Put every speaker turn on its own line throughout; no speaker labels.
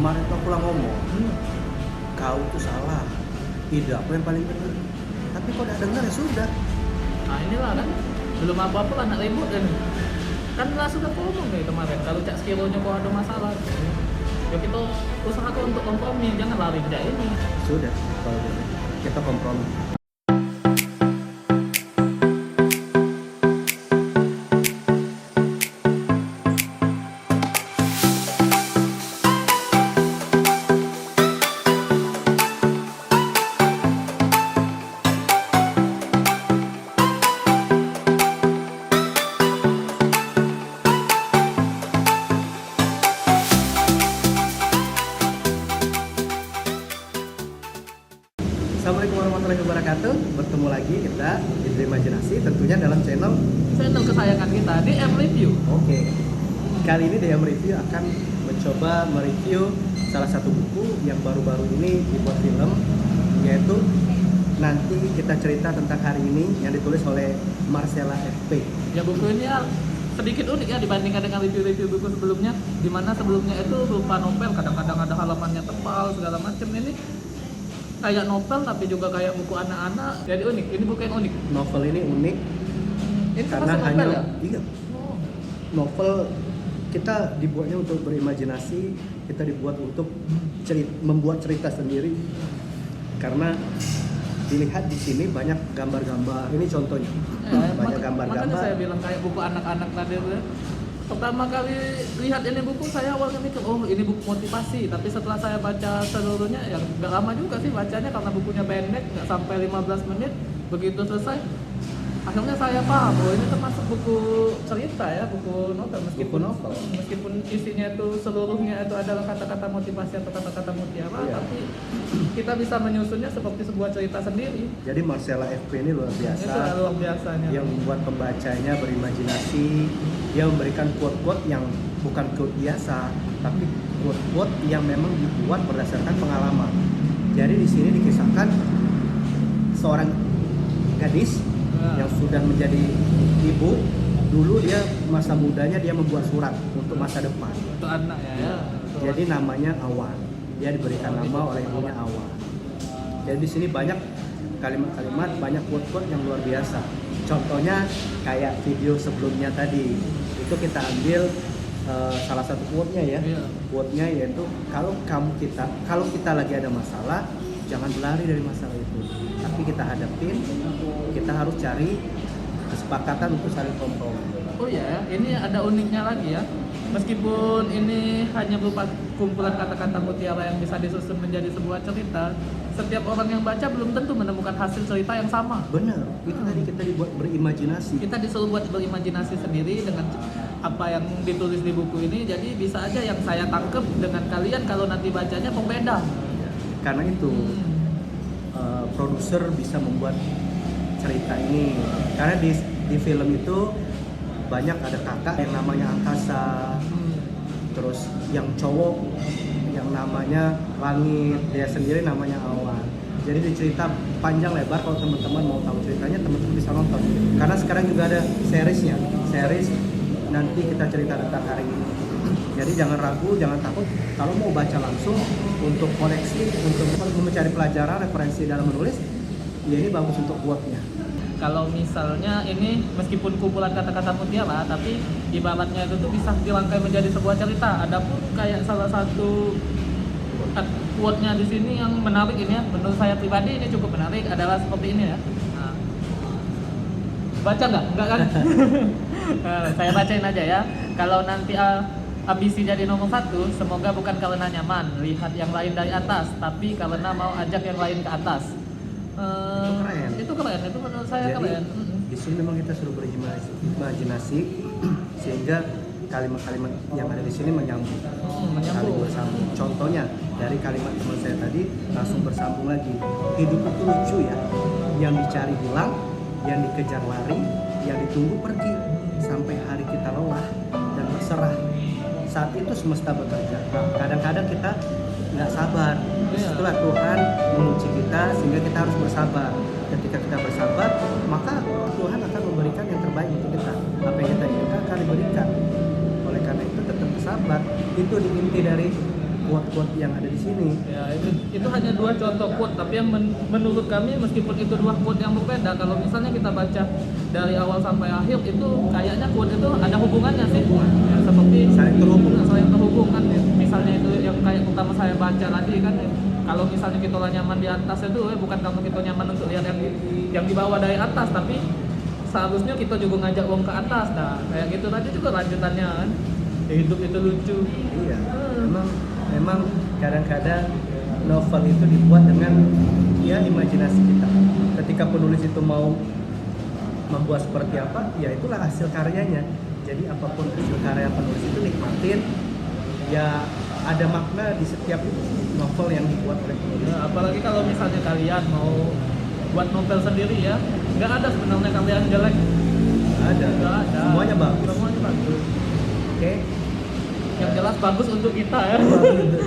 kemarin tuh pulang ngomong, kau itu salah, ide aku yang paling benar. Tapi kok udah dengar ya sudah.
Nah inilah kan, belum apa-apa lah nak ribut kan lah sudah ngomong nih kemarin, kalau cak skillnya kok ada masalah, ya kita usahakan untuk kompromi, jangan lari ke ini.
Sudah, kalau gitu kita kompromi. Assalamualaikum warahmatullahi wabarakatuh. Bertemu lagi kita di Dreamajinasi, tentunya dalam channel
kesayangan kita, DM Review.
Oke. Kali ini DM Review akan mencoba mereview salah satu buku yang baru-baru ini dibuat film, yaitu nanti kita cerita tentang hari ini yang ditulis oleh Marcella FP.
Ya buku ini ya sedikit unik ya dibandingkan dengan review-review buku sebelumnya, di mana sebelumnya itu berupa novel, kadang-kadang ada halamannya tebal segala macam. Ini kayak novel tapi juga kayak buku anak-anak, jadi unik. Ini buku yang unik.
Novel ini unik
Ini
karena
termasuk
hanya
novel ya?
iya.
Oh.
Novel kita dibuatnya untuk berimajinasi, kita dibuat untuk membuat cerita sendiri. Karena dilihat di sini banyak gambar-gambar. Ini contohnya. Banyak gambar-gambar.
Makanya saya bilang kayak buku anak-anak tadi. Pertama kali lihat ini buku, saya awalnya mikir, oh ini buku motivasi. Tapi setelah saya baca seluruhnya, ya nggak lama juga sih bacanya karena bukunya pendek, nggak sampai 15 menit. Begitu selesai, akhirnya saya paham, oh ini termasuk buku cerita ya, buku novel. Meskipun isinya itu seluruhnya itu adalah kata-kata motivasi atau kata-kata mutiara,
iya.
Tapi kita bisa menyusunnya seperti sebuah cerita sendiri.
Jadi Marcella FP ini luar biasa.
Itu luar biasanya.
Yang membuat pembacanya berimajinasi. Dia memberikan quote-quote yang bukan quote biasa, tapi quote-quote yang memang dibuat berdasarkan pengalaman. Jadi di sini dikisahkan seorang gadis yang sudah menjadi ibu. Dulu dia masa mudanya dia membuat surat untuk masa depan.
Untuk anak ya.
Jadi namanya Awan. Dia diberikan nama oleh ibunya Awan. Jadi di sini banyak kalimat-kalimat, banyak quote-quote yang luar biasa. Contohnya kayak video sebelumnya tadi, itu kita ambil salah satu quote-nya ya. Quote-nya yaitu kalau kita lagi ada masalah, jangan berlari dari masalah itu, tapi kita hadapin. Kita harus cari kesepakatan untuk saling kompromi.
Oh ya, ini ada uniknya lagi ya. Meskipun ini hanya berupa kumpulan kata-kata mutiara yang bisa disusun menjadi sebuah cerita, setiap orang yang baca belum tentu menemukan hasil cerita yang sama.
Benar, itu tadi kita dibuat berimajinasi.
Kita disuruh buat berimajinasi sendiri dengan apa yang ditulis di buku ini. Jadi bisa aja yang saya tangkep dengan kalian kalau nanti bacanya pembeda.
Karena itu produser bisa membuat cerita ini. Karena di film itu banyak ada kakak yang namanya Angkasa, terus yang cowok yang namanya Langit, dia sendiri namanya Awan. Jadi dicerita panjang lebar. Kalau teman-teman mau tahu ceritanya, teman-teman bisa nonton. Karena sekarang juga ada series nanti kita cerita tentang hari ini. Jadi jangan ragu, jangan takut. Kalau mau baca langsung untuk koleksi, untuk mencari pelajaran, referensi dalam menulis, ya ini bagus untuk quote-nya.
Kalau misalnya ini meskipun kumpulan kata-kata mutiara, tapi ibaratnya itu tuh bisa dirangkai menjadi sebuah cerita. Adapun kayak salah satu quote-nya di sini yang menarik ini ya, menurut saya pribadi ini cukup menarik, adalah seperti ini ya. Nah, baca nggak? Nggak kan? Saya bacain aja ya. Kalau nanti ambisi jadi nomor 1, semoga bukan karena nyaman lihat yang lain dari atas, tapi karena mau ajak yang lain ke atas. Itu keren, itu menurut saya. Jadi, keren.
Di sini memang kita suruh berimajinasi sehingga kalimat-kalimat yang ada di sini menyambung. Saling bersambung. Contohnya dari kalimat teman saya tadi langsung bersambung lagi. Hidup itu lucu ya. Yang dicari hilang, yang dikejar lari, yang ditunggu pergi sampai hari kita lelah dan berserah. Saat itu semesta bekerja. Kadang-kadang kita nggak sabar. Setelah Tuhan menguji kita sehingga kita harus bersabar. Ketika kita bersabar, maka Tuhan akan memberikan yang terbaik untuk kita. Apa yang kita inginkan akan diberikan. Oleh karena itu tetap bersabar. Itu inti dari quote-quote yang ada di sini.
Ya, itu hanya 2 contoh quote, tapi yang menurut kami meskipun itu 2 quote yang berbeda, kalau misalnya kita baca dari awal sampai akhir itu kayaknya quote itu ada hubungannya sih. Ya, seperti
Saling terhubung
kan. Misalnya itu yang kayak utama saya baca tadi kan, kalau misalnya kita nyaman di atas itu bukan karena kita nyaman untuk lihat yang di bawah dari atas, tapi seharusnya kita juga ngajak wong ke atas. Nah, kayak gitu tadi juga lanjutannya kan. Hidup itu lucu.
Iya, memang kadang-kadang novel itu dibuat dengan ya imajinasi kita. Ketika penulis itu mau membuat seperti apa, ya itulah hasil karyanya. Jadi apapun hasil karya penulis itu nikmatin. Ya ada makna di setiap novel yang dibuat oleh penulis.
Ya, apalagi kalau misalnya kalian mau buat novel sendiri ya, nggak ada sebenarnya kalian jelek.
Ada.
Nggak ada.
Semuanya bagus.
Semuanya bagus.
Oke.
Yang jelas bagus untuk kita ya.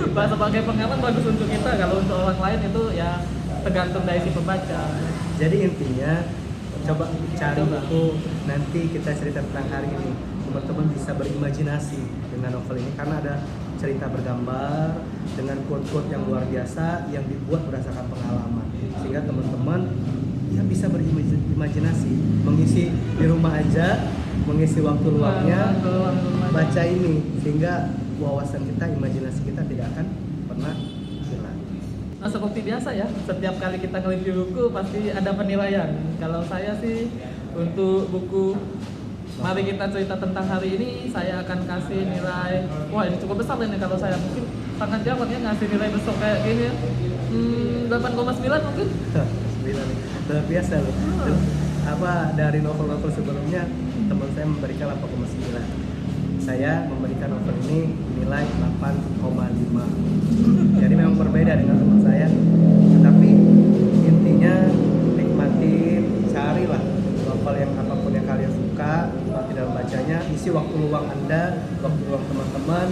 Sebagai pengamat bagus untuk kita. Kalau untuk orang lain itu ya tergantung dari si pembaca.
Jadi intinya coba cari buku, nanti kita cerita tentang hari ini. Teman-teman bisa berimajinasi dengan novel ini karena ada cerita bergambar dengan quote-quote yang luar biasa yang dibuat berdasarkan pengalaman, sehingga teman-teman ya bisa berimajinasi, mengisi di rumah aja, mengisi waktu luangnya baca ini, sehingga wawasan kita, imajinasi kita tidak akan pernah hilang.
Nah, seperti biasa ya, setiap kali kita nge-review buku pasti ada penilaian. Kalau saya sih untuk buku Mari Kita Cerita Tentang Hari Ini, saya akan kasih nilai, wah ini cukup besar ini kalau saya, mungkin sangat jauh ya ngasih nilai besar kayak gini ya. 8,9 mungkin.
9 nih, luar biasa loh. Apa dari novel-novel sebelumnya teman saya memberikan 8,9. Saya memberikan novel ini nilai 8,5. Jadi memang berbeda dengan teman saya. Tetapi intinya nikmatin, carilah novel yang apapun yang kalian suka, nikmati dalam bacanya, isi waktu luang Anda, waktu luang teman-teman.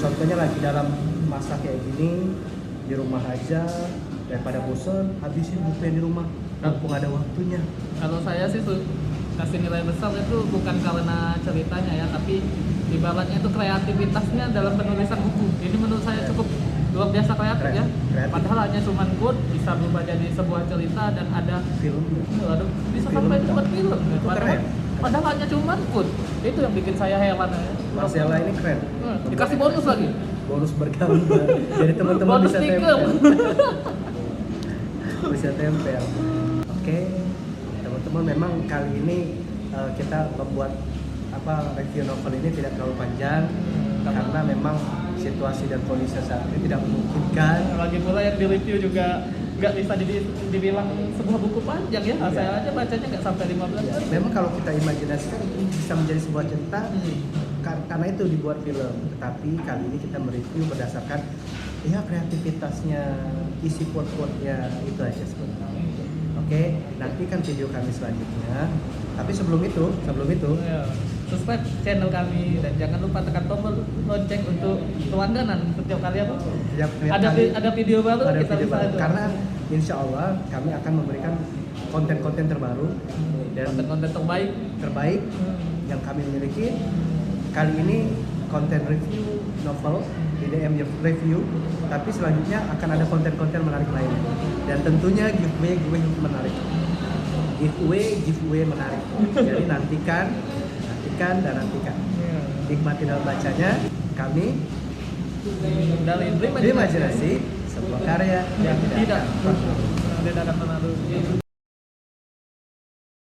Contohnya lagi dalam masa kayak gini, di rumah aja, daripada bosan, habisin buku yang di rumah, mumpung ada waktunya.
Kalau saya sih kasih nilai besar itu bukan karena ceritanya ya, tapi ibaratnya itu kreativitasnya dalam penulisan buku. Ini menurut saya cukup luar biasa kreatif ya. Padahal hanya cuma quote bisa berubah jadi sebuah cerita dan ada
Film.
Aduh, bisa sampai dibuat film.
Keren.
Padahal hanya cuma quote. Itu yang bikin saya heran ya.
Marcella ini keren.
Dikasih bonus lagi.
Bonus bergambar. Jadi teman-teman
Bonus
bisa
stiker.
tempel. Bisa tempel. Oke, teman-teman, memang kali ini kita membuat review novel ini tidak terlalu panjang karena memang situasi dan kondisi saat ini tidak memungkinkan.
Lagi pula yang di review juga nggak bisa dibilang sebuah buku panjang ya. Saya aja bacanya nggak sampai 15
Ya, memang kalau kita imajinasikan itu bisa menjadi sebuah cerita karena itu dibuat film. Tetapi kali ini kita mereview berdasarkan ya kreativitasnya, isi quote-quote-nya, itu aja sebenarnya. Oke, nantikan video kami selanjutnya. Tapi sebelum itu
subscribe channel kami dan jangan lupa tekan tombol lonceng untuk langganan setiap kali apa? Ada video baru
ada
kita
video
bisa
baru.
itu.
Karena insya Allah kami akan memberikan konten-konten terbaru dan
konten-konten
terbaik yang kami miliki. Kali ini konten review novel di DM review, tapi selanjutnya akan ada konten-konten menarik lainnya dan tentunya giveaway menarik. Giveaway menarik. Jadi nantikan. Nikmati dalam bacanya. Kami
dari
Imajinasi, sebuah karya yang tidak
akan pernah